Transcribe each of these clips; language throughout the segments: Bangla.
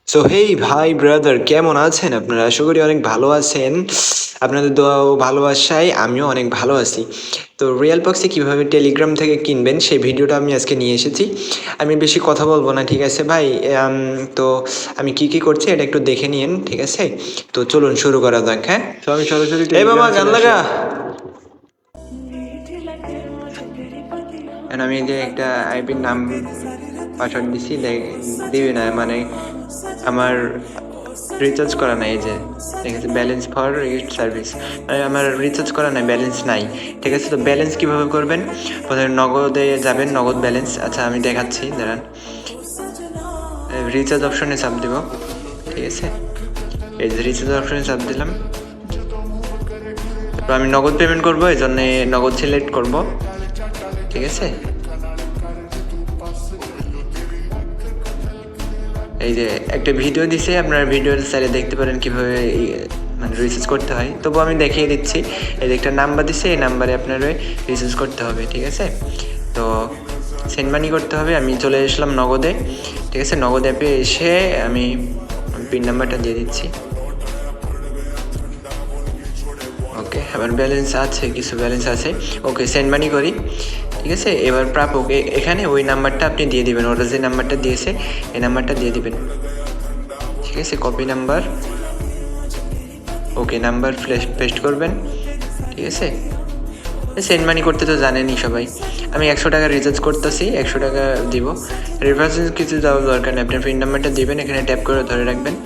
সো হেই ভাই ব্রাদার, কেমন আছেন আপনারা? আশা করি অনেক ভালো আছেন। আপনাদের দোয়া ও ভালোবাসায় আমিও অনেক ভালো আছি। তো রিয়েল বক্সে কীভাবে টেলিগ্রাম থেকে কিনবেন সেই ভিডিওটা আমি আজকে নিয়ে এসেছি। আমি বেশি কথা বলবো না, ঠিক আছে ভাই? তো আমি কি কি করছি এটা একটু দেখে নিন, ঠিক আছে? তো চলুন শুরু করা যাক। হ্যাঁ, তো আমি সরাসরি এই বাবা গান লাগা। আমি যে একটা আইপির নাম পাসওয়ার্ড দিছি, দিবে না, মানে আমার রিচার্জ করা নাই। এই যে দেখেছি ব্যালেন্স ফর রিস্ট সার্ভিস, মানে আমার রিচার্জ করা নাই, ব্যালেন্স নাই, ঠিক আছে? তো ব্যালেন্স কীভাবে করবেন? প্রথমে নগদে যাবেন, নগদ ব্যালেন্স। আচ্ছা আমি দেখাচ্ছি, দাঁড়ান। রিচার্জ অপশনে চাপ দিব, ঠিক আছে? এই যে রিচার্জ অপশনে চাপ দিলাম। তো আমি নগদ পেমেন্ট করবো, এই জন্যে নগদ সিলেক্ট করব, ঠিক আছে? এই যে একটা ভিডিও দিছে, আপনারা ভিডিওর সাইডে দেখতে পারেন কীভাবে মানে রিচার্জ করতে হয়। তবু আমি দেখিয়ে দিচ্ছি। এই যে একটা নাম্বার দিছে, এই নাম্বারে আপনার রিচার্জ করতে হবে, ঠিক আছে? তো সেন্ড মানি করতে হবে। আমি চলে আসলাম নগদে, ঠিক আছে? নগদ অ্যাপে এসে আমি পিন নাম্বারটা দিয়ে দিচ্ছি। ওকে, আমার ব্যালেন্স আছে, কিছু ব্যালেন্স আছে। ওকে, সেন্ড মানি করি, ঠিক আছে? এবার প্রাপক এখানে ওই নাম্বারটা আপনি দিয়ে দিবেন, ওরা যে নাম্বারটা দিয়েছে এই নাম্বারটা দিয়ে দিবেন, ঠিক আছে? কপি নাম্বার, ওকে, নাম্বার পেস্ট করবেন, ঠিক আছে? সেন্ড মানি করতে তো জানেনই সবাই। আমি 100 টাকা রিচার্জ করতেছি, 100 টাকা দিব। রেফারেন্স কিছু দেওয়ার দরকার নেই, আপনার পিন নাম্বারটা দিবেন, এখানে ট্যাপ করে ধরে রাখবেন।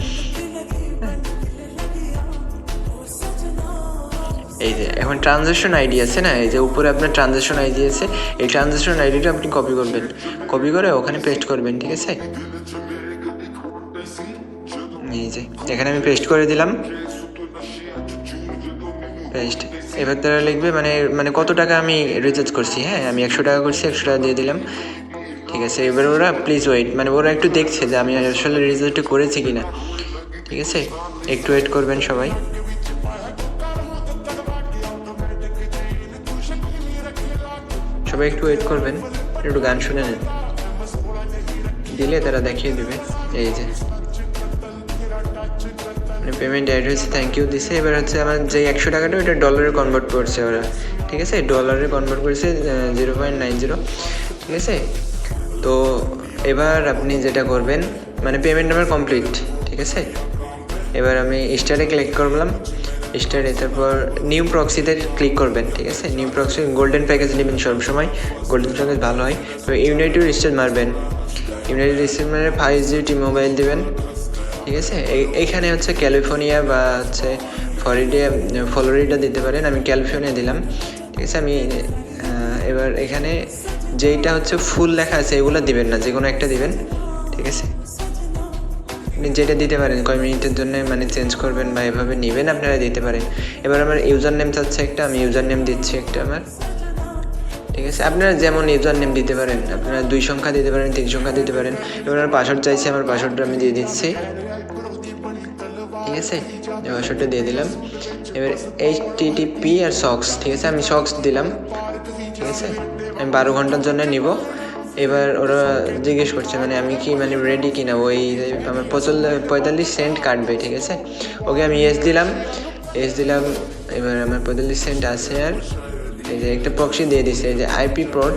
এই যে এখন ট্রানজ্যাকশন আইডি আছে না, এই যে উপরে আপনার ট্রানজ্যাকশন আইডি আছে, এই ট্রানজ্যাকশন আইডিটা আপনি কপি করবেন, কপি করে ওখানে পেস্ট করবেন, ঠিক আছে? এই যে এখানে আমি পেস্ট করে দিলাম, পেস্ট। এবার তারা লিখবে মানে কত টাকা আমি রিচার্জ করছি। হ্যাঁ, আমি 100 টাকা করছি, 100 টাকা দিয়ে দিলাম, ঠিক আছে? এবার ওরা প্লিজ ওয়েট, মানে ওরা একটু দেখছে যে আমি আসলে রিচার্জটা করেছি কিনা, ঠিক আছে? একটু ওয়েট করবেন সবাই। সবাই একটু ওয়েট করবেন, একটু গান শুনে নেন, দিলে তারা দেখিয়ে দেবে। এই যে পেমেন্ট অ্যাড হয়েছে, থ্যাংক ইউ দিছে। এবার হচ্ছে আমার যে 100 টাকাটা ওইটা ডলারে কনভার্ট করছে ওরা, ঠিক আছে? ডলারে কনভার্ট করেছে 0.90, ঠিক আছে? তো এবার আপনি যেটা করবেন, মানে পেমেন্ট আমার কমপ্লিট, ঠিক আছে? এবার আমি স্টারে ক্লিক করলাম, স্টারে, তারপর নিউ প্রক্সিতে ক্লিক করবেন, ঠিক আছে? নিউ প্রক্সি গোল্ডেন প্যাকেজ নেবেন সবসময়, গোল্ডেন প্যাকেজ ভালো হয়। তো ইউনাইটেড স্টেট মারবেন, ইউনাইটেড স্টেট মানে 5G মোবাইল দেবেন, ঠিক আছে? এইখানে হচ্ছে ক্যালিফোর্নিয়া বা হচ্ছে ফ্লোরিডা দিতে পারেন। আমি ক্যালিফোর্নিয়া দিলাম, ঠিক আছে? আমি এবার এখানে যেইটা হচ্ছে ফুল লেখা আছে এগুলো দিবেন না, যে কোনো একটা দিবেন, ঠিক আছে? আপনি যেটা দিতে পারেন, কয় মিনিটের জন্য মানে চেঞ্জ করবেন বা এভাবে নেবেন, আপনারা দিতে পারেন। এবার আমার ইউজার নেম চাচ্ছে একটা, আমি ইউজার নেম দিচ্ছি একটা আমার, ঠিক আছে? আপনারা যেমন ইউজার নেম দিতে পারেন, আপনারা 2 সংখ্যা দিতে পারেন, 3 সংখ্যা দিতে পারেন। এবার আমার পাসওয়ার্ড চাইছে, আমার পাসওয়ার্ডটা আমি দিয়ে দিচ্ছি, ঠিক আছে? পাসওয়ার্ডটা দিয়ে দিলাম। এবার HTTP আর সক্স, ঠিক আছে? আমি সক্স দিলাম, ঠিক আছে? আমি 12 ঘন্টার জন্য নিব। এবার ওরা জিজ্ঞেস করছে মানে আমি কি মানে রেডি কিনা, ওই আমার 45 সেন্ট কাটবে, ঠিক আছে? ওকে, আমি ইয়েস দিলাম, ইয়েস দিলাম। এবার আমার 45 সেন্ট আছে। আর এই যে একটা প্রক্সি দিয়ে দিছে, এই যে IP পোর্ট,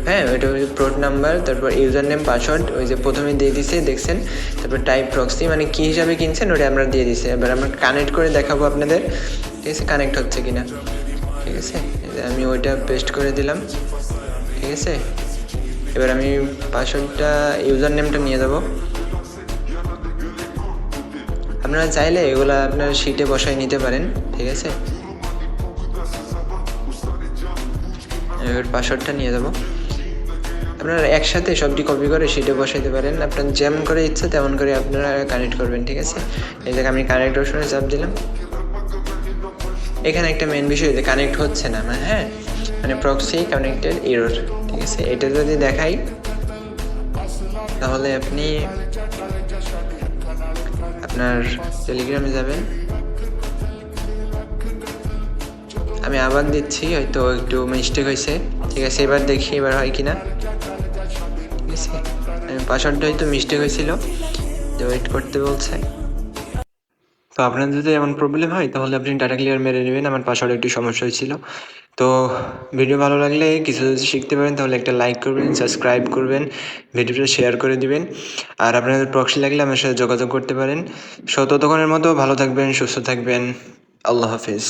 হ্যাঁ, ওইটা হচ্ছে পোর্ট নাম্বার, তারপর ইউজার নেম, পাসওয়ার্ড ওই যে প্রথমে দিয়ে দিছে, দেখছেন? তারপর টাইপ প্রক্সি, মানে কী হিসাবে কিনছেন ওটা আমরা দিয়ে দিছে। এবার আমরা কানেক্ট করে দেখাবো আপনাদের, ঠিক আছে? কানেক্ট হচ্ছে কিনা, ঠিক আছে? আমি ওইটা পেস্ট করে দিলাম, ঠিক আছে? এবার আমি পাসওয়ার্ডটা, ইউজার নেমটা নিয়ে যাব। আপনারা চাইলে এগুলো আপনার শিটে বসায় নিতে পারেন, ঠিক আছে? এবার পাসওয়ার্ডটা নিয়ে যাব। আপনারা একসাথে সবটি কপি করে শিটে বসাইতে পারেন, আপনার যেমন করে ইচ্ছে তেমন করে আপনারা কানেক্ট করবেন, ঠিক আছে? এই জায়গায় আমি কানেক্ট অপশনে চাপ দিলাম। এখানে একটা মেন বিষয় যে কানেক্ট হচ্ছে না, হ্যাঁ, মানে প্রক্সি কানেক্টেড এরর, ঠিক আছে? এটা যদি দেখাই তাহলে আপনি আপনার টেলিগ্রামে যাবেন। আমি আবার দিচ্ছি, হয়তো একটু মিস্টেক হয়েছে, ঠিক আছে? এবার দেখি এবার হয় কিনা, ঠিক আছে? পাসওয়ার্ডটা হয়তো মিস্টেক হয়েছিল, যে ওয়েট করতে বলছে। তো আপনাদের যদি এমন প্রবলেম হয় তাহলে আপনি ডাটা ক্লিয়ার মেরে নেবেন। আমার পাসওয়ার্ডে একটু সমস্যা হয়েছিল। তো ভিডিও ভালো লাগলে কিছু যদি শিখতে পারেন তাহলে একটা লাইক করবেন, সাবস্ক্রাইব করবেন, ভিডিওটা শেয়ার করে দিবেন। আর আপনাদের প্রক্সি লাগলে আমার সাথে যোগাযোগ করতে পারেন। ততক্ষণের মতো ভালো থাকবেন, সুস্থ থাকবেন। আল্লাহ হাফিজ।